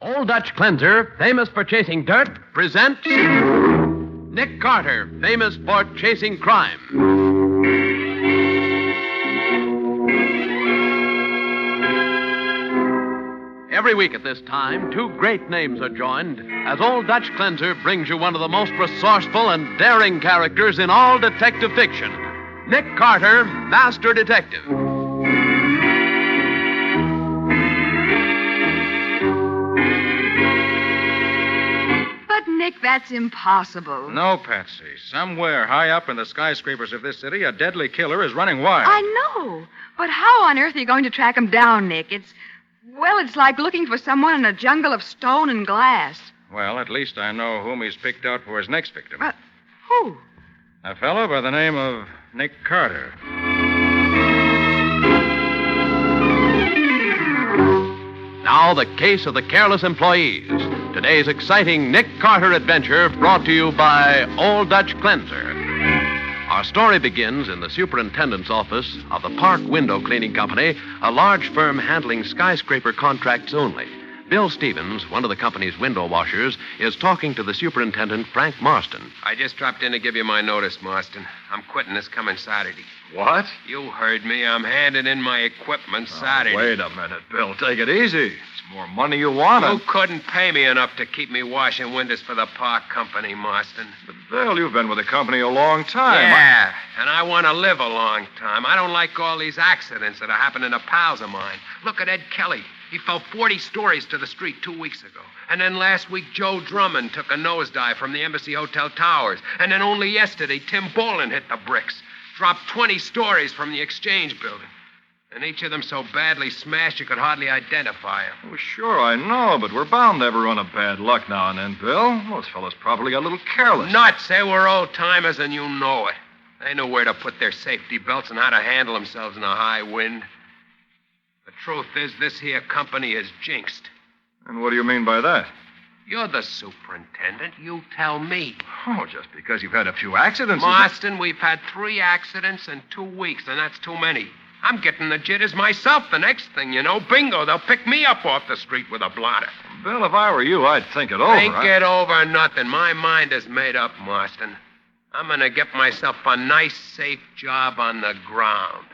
Old Dutch Cleanser, famous for chasing dirt, presents Nick Carter, famous for chasing crime. Every week at this time, two great names are joined as Old Dutch Cleanser brings you one of the most resourceful and daring characters in all detective fiction, Nick Carter, Master Detective. But, Nick, that's impossible. No, Patsy. Somewhere high up in the skyscrapers of this city, a deadly killer is running wild. I know. But how on earth are you going to track him down, Nick? It's like looking for someone in a jungle of stone and glass. Well, at least I know whom he's picked out for his next victim. Who? A fellow by the name of Nick Carter. Now, the case of the careless employees. Today's exciting Nick Carter adventure brought to you by Old Dutch Cleanser. Our story begins in the superintendent's office of the Park Window Cleaning Company, a large firm handling skyscraper contracts only. Bill Stevens, one of the company's window washers, is talking to the superintendent, Frank Marston. I just dropped in to give you my notice, Marston. I'm quitting this coming Saturday. What? You heard me. I'm handing in my equipment Saturday. Wait a minute, Bill. Take it easy. It's more money you want. You couldn't pay me enough to keep me washing windows for the Park Company, Marston. But, Bill, you've been with the company a long time. Yeah, and I want to live a long time. I don't like all these accidents that are happening to pals of mine. Look at Ed Kelly. He fell 40 stories to the street 2 weeks ago. And then last week, Joe Drummond took a nosedive from the Embassy Hotel towers. And then only yesterday, Tim Bolin hit the bricks. Dropped 20 stories from the Exchange building. And each of them so badly smashed you could hardly identify them. Well, sure, I know, but we're bound to have a run of bad luck now and then, Bill. Those fellas probably got a little careless. Nuts. They were old-timers, and you know it. They knew where to put their safety belts and how to handle themselves in a high wind. The truth is, this here company is jinxed. And what do you mean by that? You're the superintendent. You tell me. Oh, just because you've had a few accidents. Marston, we've had 3 accidents in 2 weeks, and that's too many. I'm getting the jitters myself. The next thing you know, bingo, they'll pick me up off the street with a blotter. Bill, if I were you, I'd think it over. Think it over nothing. My mind is made up, Marston. I'm going to get myself a nice, safe job on the ground.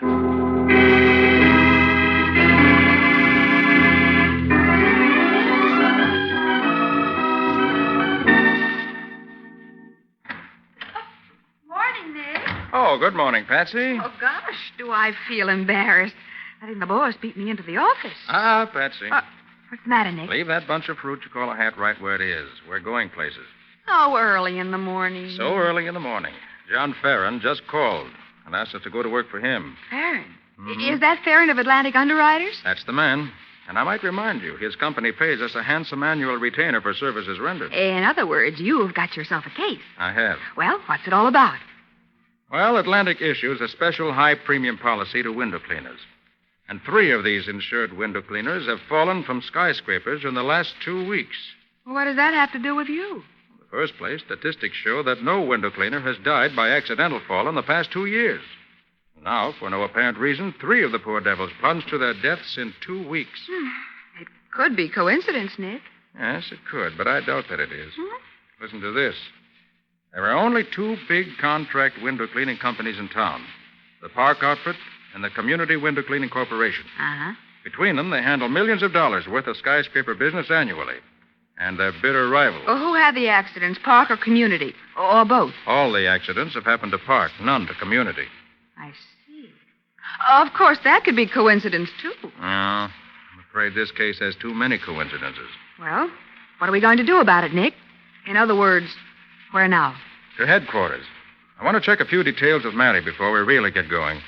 Oh, good morning, Patsy. Oh, gosh, do I feel embarrassed. I think the boss beat me into the office. Patsy. What's the matter, Nick? Leave that bunch of fruit you call a hat right where it is. We're going places. Oh, early in the morning. So early in the morning. John Farron just called and asked us to go to work for him. Farron? Mm-hmm. Is that Farron of Atlantic Underwriters? That's the man. And I might remind you, his company pays us a handsome annual retainer for services rendered. In other words, you've got yourself a case. I have. Well, what's it all about? Well, Atlantic issues a special high-premium policy to window cleaners. And 3 of these insured window cleaners have fallen from skyscrapers in the last 2 weeks. Well, what does that have to do with you? In the first place, statistics show that no window cleaner has died by accidental fall in the past 2 years. Now, for no apparent reason, 3 of the poor devils plunged to their deaths in 2 weeks. It could be coincidence, Nick. Yes, it could, but I doubt that it is. Listen to this. There are only 2 big contract window cleaning companies in town. The Park Outfit and the Community Window Cleaning Corporation. Uh-huh. Between them, they handle millions of dollars worth of skyscraper business annually. And they're bitter rivals. Well, who had the accidents, Park or Community? Or both? All the accidents have happened to Park, none to Community. I see. Of course, that could be coincidence, too. No, I'm afraid this case has too many coincidences. Well, what are we going to do about it, Nick? In other words, where now? To headquarters. I want to check a few details of Mary before we really get going.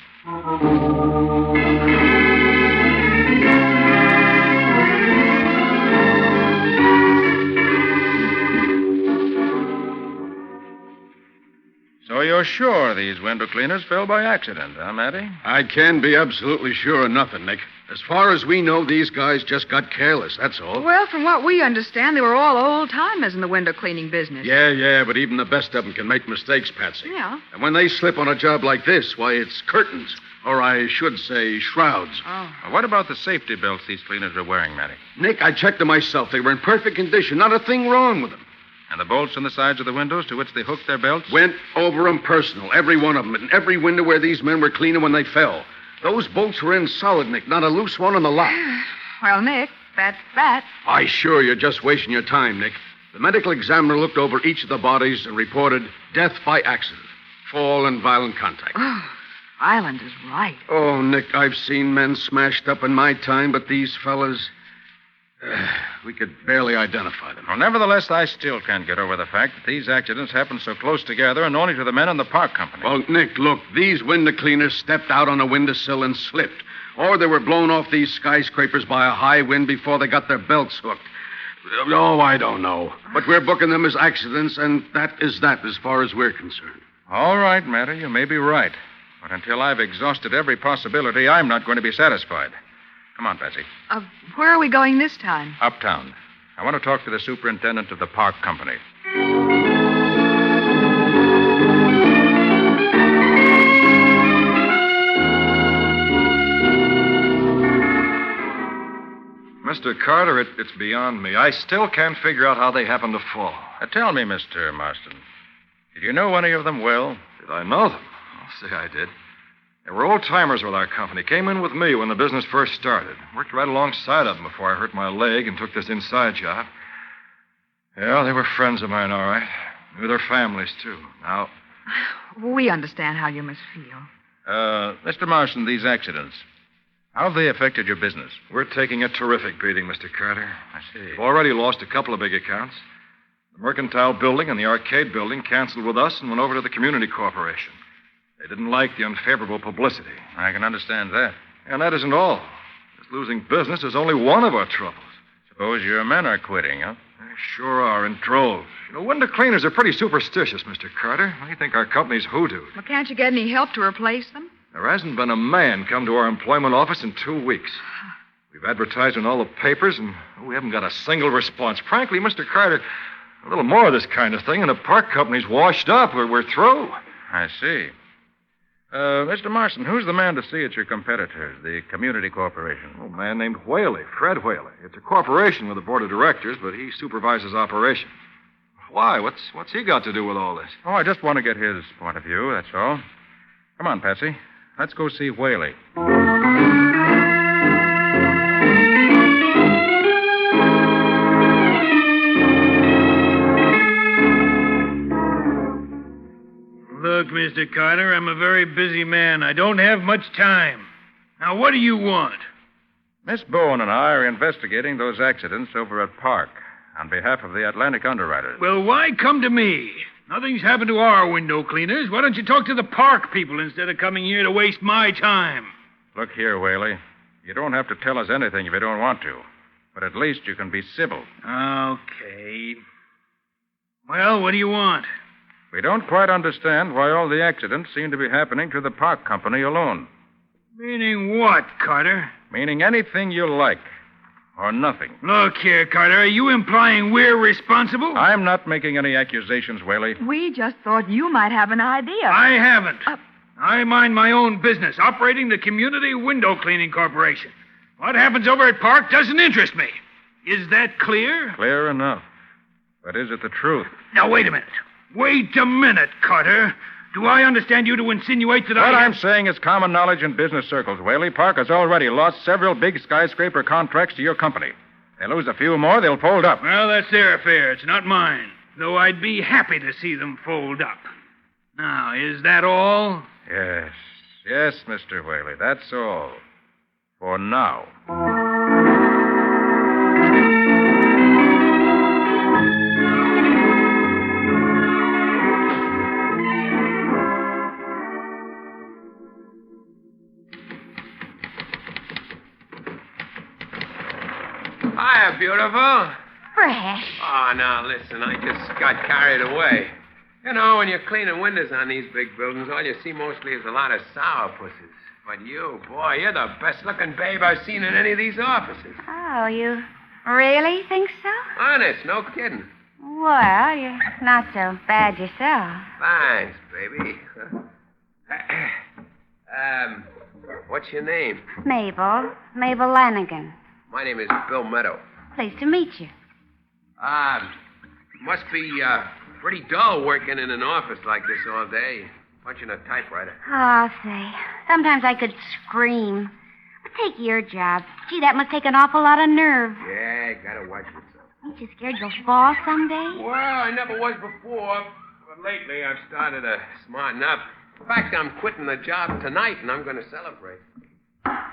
So you you're sure these window cleaners fell by accident, huh, Matty? I can be absolutely sure of nothing, Nick. As far as we know, these guys just got careless, that's all. Well, from what we understand, they were all old-timers in the window cleaning business. Yeah, but even the best of them can make mistakes, Patsy. Yeah. And when they slip on a job like this, why, it's curtains. Or I should say shrouds. Oh. Well, what about the safety belts these cleaners are wearing, Matty? Nick, I checked them myself. They were in perfect condition. Not a thing wrong with them. And the bolts on the sides of the windows to which they hooked their belts? Went over them personal, every one of them, in every window where these men were cleaning when they fell. Those bolts were in solid, Nick, not a loose one in the lot. Well, Nick, that's that. Why, sure, you're just wasting your time, Nick. The medical examiner looked over each of the bodies and reported death by accident, fall and violent contact. Oh, Island is right. Oh, Nick, I've seen men smashed up in my time, but these fellas... we could barely identify them. Well, nevertheless, I still can't get over the fact that these accidents happened so close together and only to the men in the park company. Well, Nick, look, these window cleaners stepped out on a windowsill and slipped. Or they were blown off these skyscrapers by a high wind before they got their belts hooked. Oh, I don't know. But we're booking them as accidents, and that is that as far as we're concerned. All right, Matty, you may be right. But until I've exhausted every possibility, I'm not going to be satisfied. Come on, Patsy. Where are we going this time? Uptown. I want to talk to the superintendent of the park company. Mr. Carter, it's beyond me. I still can't figure out how they happened to fall. Tell me, Mr. Marston, did you know any of them well? Did I know them? I'll say I did. They were old-timers with our company. Came in with me when the business first started. Worked right alongside of them before I hurt my leg and took this inside job. Yeah, they were friends of mine, all right. Knew their families, too. Now... We understand how you must feel. Mr. Marston, these accidents, how have they affected your business? We're taking a terrific beating, Mr. Carter. I see. We've already lost a couple of big accounts. The Mercantile Building and the Arcade Building canceled with us and went over to the Community Corporation. They didn't like the unfavorable publicity. I can understand that. And that isn't all. This losing business is only one of our troubles. Suppose your men are quitting, huh? They sure are, in droves. You know, window cleaners are pretty superstitious, Mr. Carter. They think our company's hoodooed. Well, can't you get any help to replace them? There hasn't been a man come to our employment office in 2 weeks. We've advertised in all the papers, and we haven't got a single response. Frankly, Mr. Carter, a little more of this kind of thing, and the park company's washed up. We're through. I see. Mr. Marston, who's the man to see at your competitors, the Community Corporation? A man named Whaley, Fred Whaley. It's a corporation with a board of directors, but he supervises operations. Why? What's he got to do with all this? Oh, I just want to get his point of view, that's all. Come on, Patsy. Let's go see Whaley. Look, Mr. Carter, I'm a very busy man. I don't have much time. Now, what do you want? Miss Bowen and I are investigating those accidents over at Park on behalf of the Atlantic Underwriters. Well, why come to me? Nothing's happened to our window cleaners. Why don't you talk to the park people instead of coming here to waste my time? Look here, Whaley. You don't have to tell us anything if you don't want to. But at least you can be civil. Okay. Well, what do you want? We don't quite understand why all the accidents seem to be happening to the park company alone. Meaning what, Carter? Meaning anything you like. Or nothing. Look here, Carter. Are you implying we're responsible? I'm not making any accusations, Whaley. We just thought you might have an idea. I haven't. I mind my own business, operating the Community Window Cleaning Corporation. What happens over at Park doesn't interest me. Is that clear? Clear enough. But is it the truth? Now, wait a minute. Wait a minute, Carter. Do I understand you to insinuate that What I'm saying is common knowledge in business circles, Whaley. Park has already lost several big skyscraper contracts to your company. They lose a few more, they'll fold up. Well, that's their affair. It's not mine. Though I'd be happy to see them fold up. Now, is that all? Yes, Mr. Whaley, that's all. For now. Hiya, beautiful. Fresh. Oh, now, listen, I just got carried away. You know, when you're cleaning windows on these big buildings, all you see mostly is a lot of sourpusses. But you, boy, you're the best-looking babe I've seen in any of these offices. Oh, you really think so? Honest, no kidding. Well, you're not so bad yourself. Thanks, baby. What's your name? Mabel Lanigan. My name is Bill Meadow. Pleased to meet you. Must be, pretty dull working in an office like this all day, punching a typewriter. Oh, say, sometimes I could scream. But take your job. Gee, that must take an awful lot of nerve. Yeah, gotta watch yourself. Ain't you scared you'll fall someday? Well, I never was before, but lately I've started to smarten up. In fact, I'm quitting the job tonight, and I'm going to celebrate.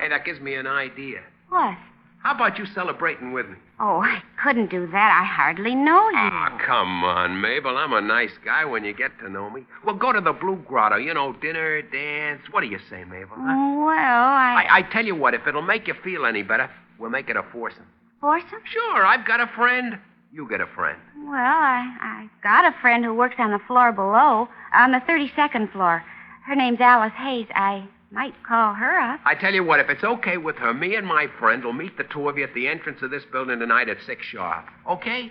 Hey, that gives me an idea. What? How about you celebrating with me? Oh, I couldn't do that. I hardly know you. Oh, come on, Mabel. I'm a nice guy when you get to know me. We'll go to the Blue Grotto. You know, dinner, dance. What do you say, Mabel? Huh? Well, I tell you what, if it'll make you feel any better, we'll make it a foursome. Foursome? Sure, I've got a friend. You get a friend. Well, I got a friend who works on the floor below, on the 32nd floor. Her name's Alice Hayes. I might call her up. I tell you what, if it's okay with her, me and my friend will meet the two of you at the entrance of this building tonight at 6 sharp. Okay?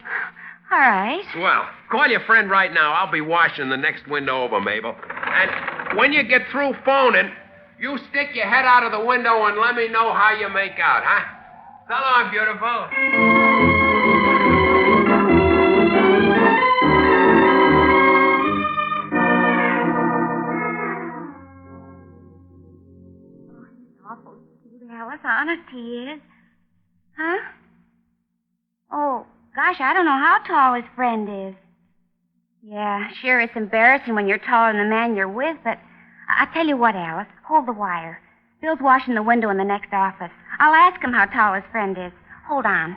All right. Swell. Call your friend right now. I'll be washing the next window over, Mabel. And when you get through phoning, you stick your head out of the window and let me know how you make out, huh? So long, beautiful. Awful cute, Alice. Honest, he is. Huh? Oh, gosh, I don't know how tall his friend is. Yeah, sure, it's embarrassing when you're taller than the man you're with, but I'll tell you what, Alice. Hold the wire. Bill's washing the window in the next office. I'll ask him how tall his friend is. Hold on.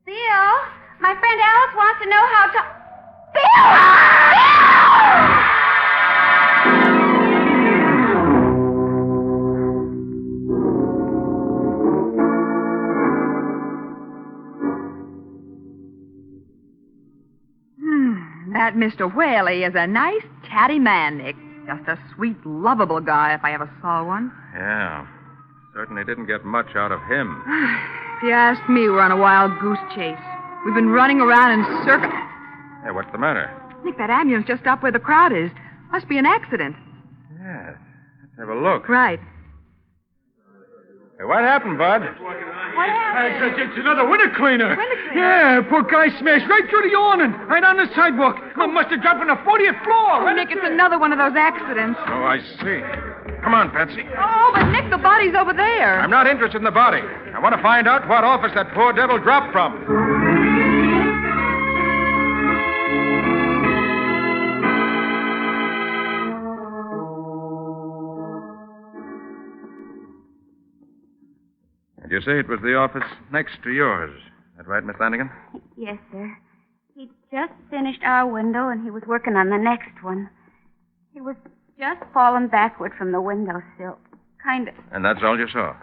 Bill, my friend Alice wants to know how tall... That Mr. Whaley is a nice, chatty man, Nick. Just a sweet, lovable guy if I ever saw one. Yeah. Certainly didn't get much out of him. If you ask me, we're on a wild goose chase. We've been running around in circles. Hey, what's the matter? Nick, that ambulance just stopped where the crowd is. Must be an accident. Yes. Let's have a look. Right. Hey, what happened, Bud? What happened? It's another window cleaner. Window cleaner? Yeah, poor guy smashed right through the awning, right on the sidewalk. Must have dropped on the 40th floor. Oh, Nick, it's another one of those accidents. Oh, I see. Come on, Patsy. Oh, but Nick, the body's over there. I'm not interested in the body. I want to find out what office that poor devil dropped from. Did you say it was the office next to yours? Is that right, Miss Lanigan? Yes, sir. He'd just finished our window, and he was working on the next one. He was just falling backward from the windowsill. Kind of. And that's all you saw?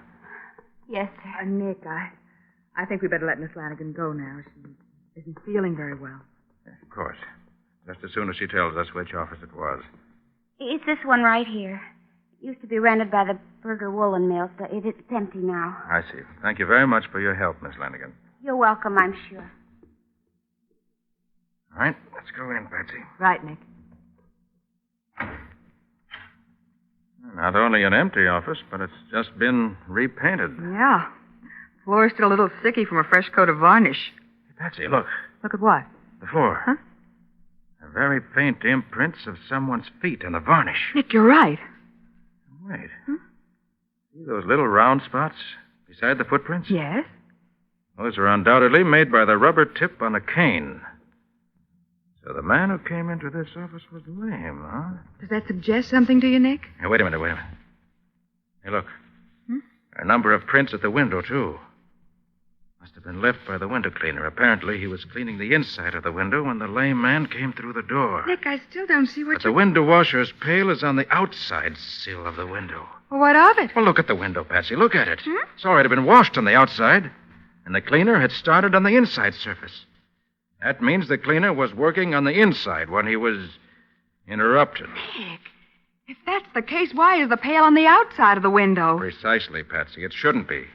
Yes, sir. Nick, I think we better let Miss Lanigan go now. She isn't feeling very well. Yes, of course. Just as soon as she tells us which office it was. It's this one right here. It used to be rented by the Berger Woolen Mills, but it's empty now. I see. Thank you very much for your help, Miss Lanigan. You're welcome, I'm sure. All right, let's go in, Patsy. Right, Nick. Not only an empty office, but it's just been repainted. Yeah. Floor's still a little sticky from a fresh coat of varnish. Patsy, look. Look at what? The floor. Huh? A very faint imprints of someone's feet in the varnish. Nick, you're right. Wait. See those little round spots beside the footprints? Yes? Those are undoubtedly made by the rubber tip on a cane. So the man who came into this office was lame, huh? Does that suggest something to you, Nick? Hey, wait a minute. Hey, look. A number of prints at the window, too. Must have been left by the window cleaner. Apparently, he was cleaning the inside of the window when the lame man came through the door. Nick, I still don't see what But the window washer's pail is on the outside sill of the window. Well, what of it? Well, look at the window, Patsy. Look at it. It's already been washed on the outside. and the cleaner had started on the inside surface. That means the cleaner was working on the inside when he was interrupted. Nick, if that's the case, why is the pail on the outside of the window? Precisely, Patsy. It shouldn't be.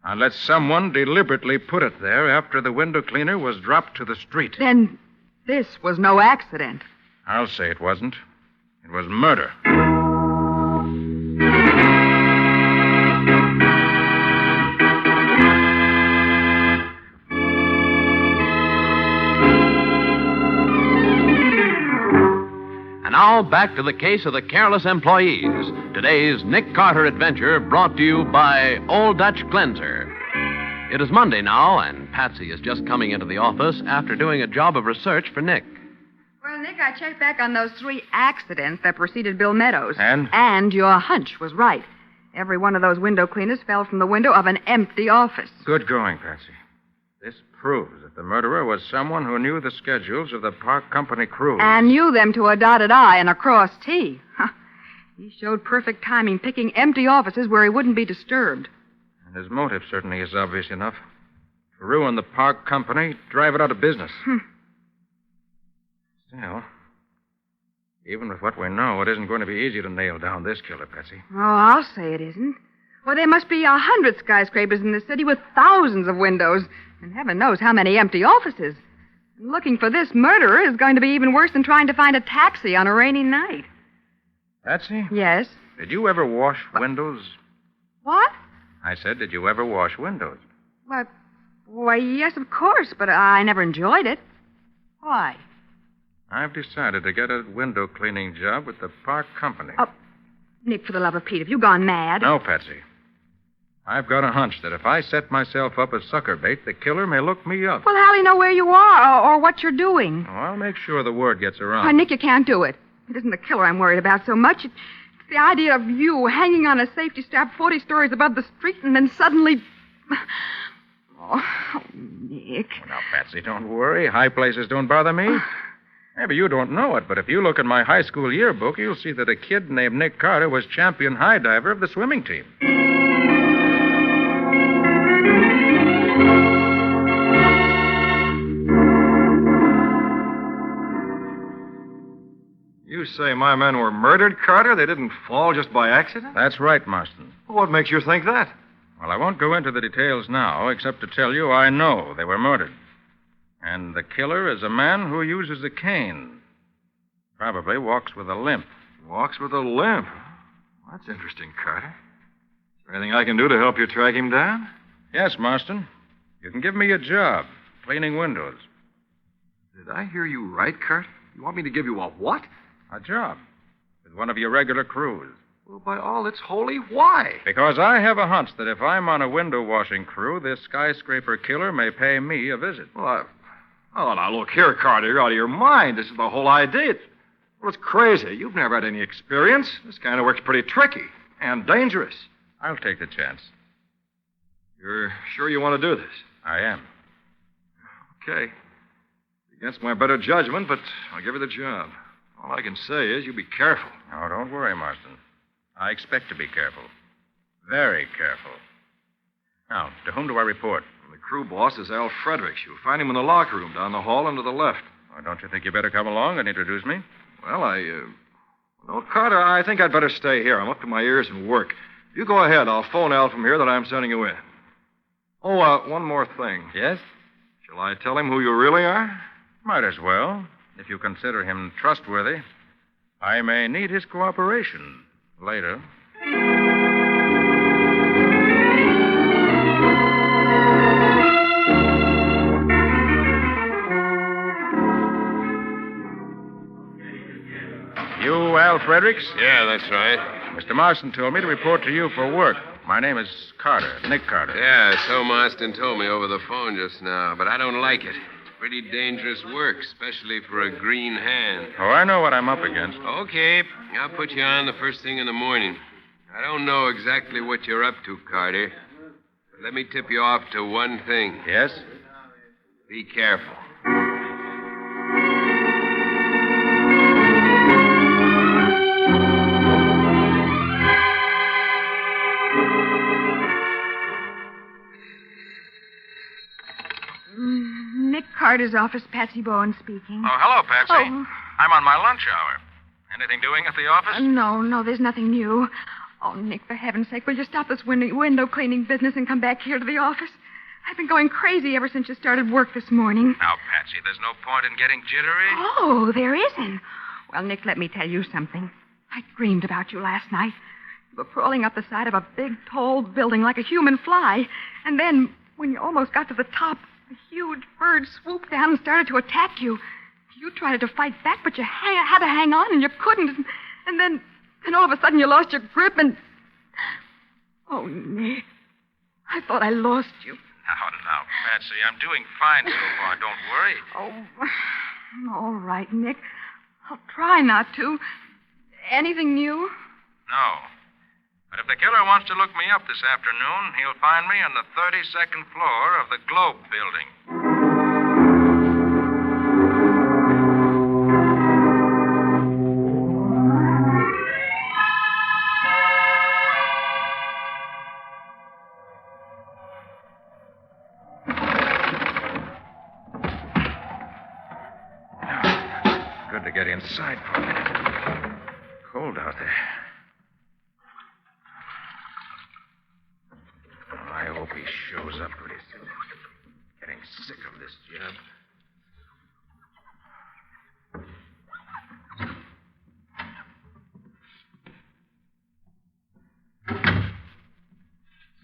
Unless someone deliberately put it there after the window cleaner was dropped to the street. Then this was no accident. I'll say it wasn't. It was murder. Now, back to the case of the careless employees. Today's Nick Carter adventure brought to you by Old Dutch Cleanser. It is Monday now, and Patsy is just coming into the office after doing a job of research for Nick. Well, Nick, I checked back on those 3 accidents that preceded Bill Meadows. And? And your hunch was right. Every one of those window cleaners fell from the window of an empty office. Good going, Patsy. This proves that the murderer was someone who knew the schedules of the park company crew. And knew them to a dotted I and a crossed T. Huh. He showed perfect timing, picking empty offices where he wouldn't be disturbed. And his motive certainly is obvious enough. To ruin the park company, drive it out of business. Still, even with what we know, it isn't going to be easy to nail down this killer, Patsy. Oh, I'll say it isn't. Well, there must be 100 skyscrapers in the city with thousands of windows, and heaven knows how many empty offices. Looking for this murderer is going to be even worse than trying to find a taxi on a rainy night. Patsy? Yes? Did you ever wash windows? What? I said, did you ever wash windows? Why, yes, of course, but I never enjoyed it. Why? I've decided to get a window cleaning job with the park company. Oh, Nick, for the love of Pete, have you gone mad? No, Patsy. I've got a hunch that if I set myself up as sucker bait, the killer may look me up. Well, how'll he know where you are or what you're doing? Oh, I'll make sure the word gets around. Oh, Nick, you can't do it. It isn't the killer I'm worried about so much. It's the idea of you hanging on a safety strap 40 stories above the street and then suddenly... Oh, Nick. Well, now, Patsy, don't worry. High places don't bother me. Maybe you don't know it, but if you look in my high school yearbook, you'll see that a kid named Nick Carter was champion high diver of the swimming team. You say my men were murdered, Carter? They didn't fall just by accident? That's right, Marston. Well, what makes you think that? Well, I won't go into the details now, except to tell you I know they were murdered. And the killer is a man who uses a cane. Probably walks with a limp. Walks with a limp. That's interesting, Carter. Is there anything I can do to help you track him down? Yes, Marston. You can give me a job, cleaning windows. Did I hear you right, Carter? You want me to give you a what? A job. With one of your regular crews. Well, by all that's holy, why? Because I have a hunch that if I'm on a window washing crew, this skyscraper killer may pay me a visit. Well, now, look here, Carter. You're out of your mind. This is the whole idea. Well, it's crazy. You've never had any experience. This kind of work's pretty tricky and dangerous. I'll take the chance. You're sure you want to do this? I am. Okay. Against my better judgment, but I'll give you the job. All I can say is you be careful. Oh, don't worry, Marston. I expect to be careful. Very careful. Now, to whom do I report? The crew boss is Al Fredericks. You'll find him in the locker room down the hall and to the left. Oh, don't you think you better come along and introduce me? Well, No, Carter, I think I'd better stay here. I'm up to my ears in work. You go ahead. I'll phone Al from here that I'm sending you in. Oh, one more thing. Yes? Shall I tell him who you really are? Might as well. If you consider him trustworthy, I may need his cooperation later. You Al Fredericks? Yeah, that's right. Mr. Marston told me to report to you for work. My name is Carter, Nick Carter. Yeah, so Marston told me over the phone just now, but I don't like it. It's pretty dangerous work, especially for a green hand. Oh, I know what I'm up against. Okay, I'll put you on the first thing in the morning. I don't know exactly what you're up to, Carter, but let me tip you off to one thing. Yes? Be careful. Carter's office. Patsy Bowen speaking. Oh, hello, Patsy. Oh. I'm on my lunch hour. Anything doing at the office? No, there's nothing new. Oh, Nick, for heaven's sake, will you stop this window cleaning business and come back here to the office? I've been going crazy ever since you started work this morning. Now, Patsy, there's no point in getting jittery. Oh, there isn't. Well, Nick, let me tell you something. I dreamed about you last night. You were crawling up the side of a big, tall building like a human fly. And then, when you almost got to the top, a huge bird swooped down and started to attack you. You tried to fight back, but you had to hang on, and you couldn't. And then all of a sudden, you lost your grip, and... Oh, Nick, I thought I lost you. Now, Patsy, I'm doing fine so far. Don't worry. Oh, all right, Nick. I'll try not to. Anything new? No. But if the killer wants to look me up this afternoon, he'll find me on the 32nd floor of the Globe building. Good to get inside for a minute. Cold out there. I hope he shows up pretty soon. Getting sick of this job.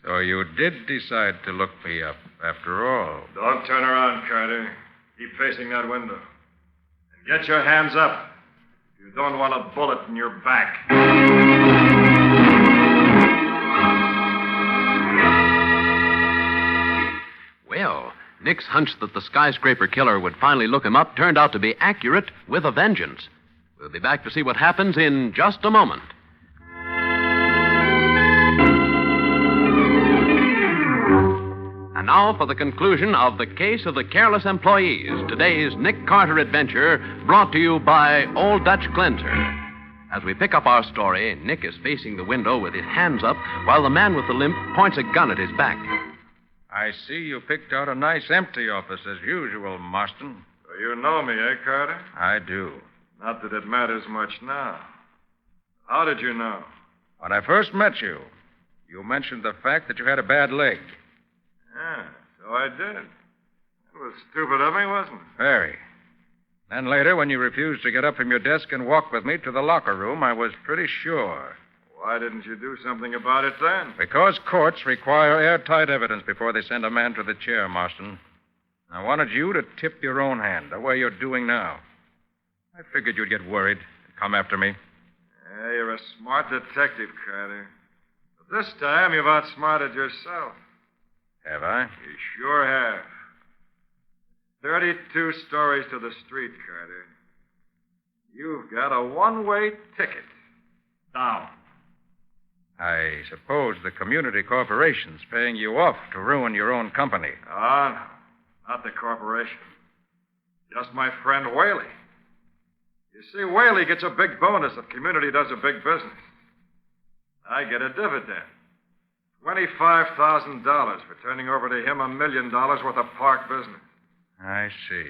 So you did decide to look me up, after all. Don't turn around, Carter. Keep facing that window. And get your hands up. You don't want a bullet in your back. Well, Nick's hunch that the skyscraper killer would finally look him up turned out to be accurate with a vengeance. We'll be back to see what happens in just a moment. And now for the conclusion of the case of the careless employees, today's Nick Carter adventure, brought to you by Old Dutch Cleanser. As we pick up our story, Nick is facing the window with his hands up, while the man with the limp points a gun at his back. I see you picked out a nice empty office as usual, Marston. So you know me, eh, Carter? I do. Not that it matters much now. How did you know? When I first met you, you mentioned the fact that you had a bad leg. Yeah, so I did. It was stupid of me, wasn't it? Very. Then later, when you refused to get up from your desk and walk with me to the locker room, I was pretty sure. Why didn't you do something about it then? Because courts require airtight evidence before they send a man to the chair, Marston. I wanted you to tip your own hand, the way you're doing now. I figured you'd get worried and come after me. Yeah, you're a smart detective, Carter. But this time you've outsmarted yourself. Have I? You sure have. 32 stories to the street, Carter. You've got a one-way ticket. Down. I suppose the community corporation's paying you off to ruin your own company. Oh, no. Not the corporation. Just my friend Whaley. You see, Whaley gets a big bonus if community does a big business. I get a dividend. $25,000 for turning over to him $1 million worth of park business. I see.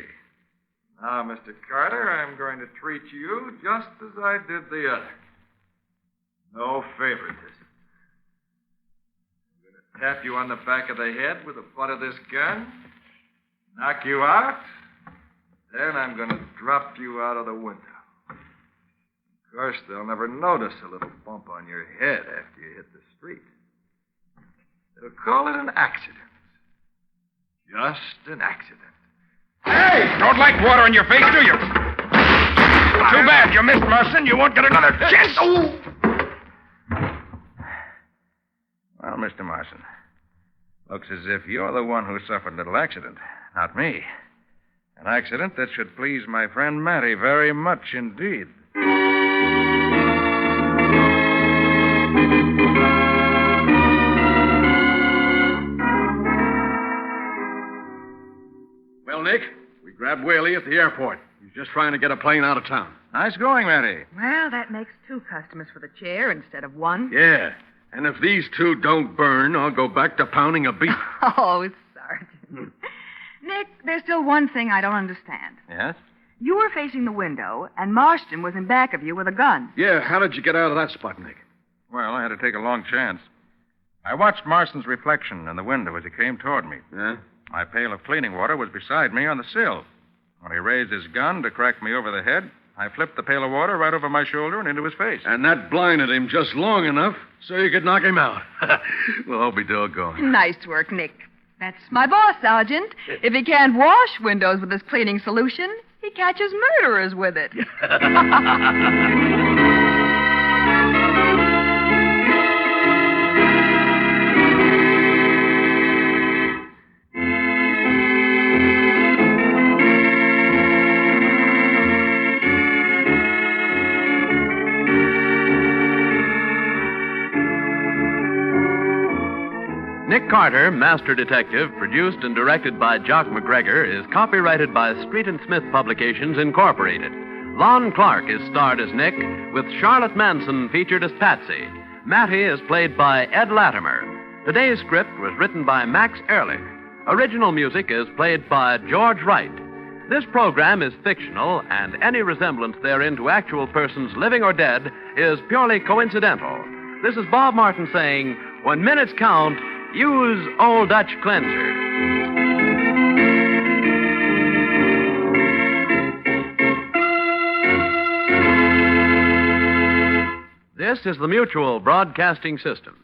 Now, Mr. Carter, I'm going to treat you just as I did the other. No favoritism. I'm going to tap you on the back of the head with the butt of this gun, knock you out, then I'm going to drop you out of the window. Of course, they'll never notice a little bump on your head after you hit the street. They'll call it an accident. Just an accident. Hey! Don't like water on your face, do you? Too bad you missed, Marston. You won't get another chance. Oh! Well, Mr. Marston, looks as if you're the one who suffered a little accident, not me. An accident that should please my friend Matty very much indeed. Well, Nick, we grabbed Whaley at the airport. He's just trying to get a plane out of town. Nice going, Matty. Well, that makes 2 customers for the chair instead of 1. Yeah. And if these 2 don't burn, I'll go back to pounding a beef. Oh, Sergeant. Nick, there's still one thing I don't understand. Yes? You were facing the window, and Marston was in back of you with a gun. Yeah, how did you get out of that spot, Nick? Well, I had to take a long chance. I watched Marston's reflection in the window as he came toward me. Yeah? My pail of cleaning water was beside me on the sill. When he raised his gun to crack me over the head, I flipped the pail of water right over my shoulder and into his face. And that blinded him just long enough so you could knock him out. Well, I'll be doggone. Nice work, Nick. That's my boss, Sergeant. If he can't wash windows with his cleaning solution, he catches murderers with it. Nick Carter, Master Detective, produced and directed by Jock McGregor, is copyrighted by Street and Smith Publications, Incorporated. Lon Clark is starred as Nick, with Charlotte Manson featured as Patsy. Mattie is played by Ed Latimer. Today's script was written by Max Ehrlich. Original music is played by George Wright. This program is fictional, and any resemblance therein to actual persons living or dead is purely coincidental. This is Bob Martin saying, when minutes count, use Old Dutch Cleanser. This is the Mutual Broadcasting System.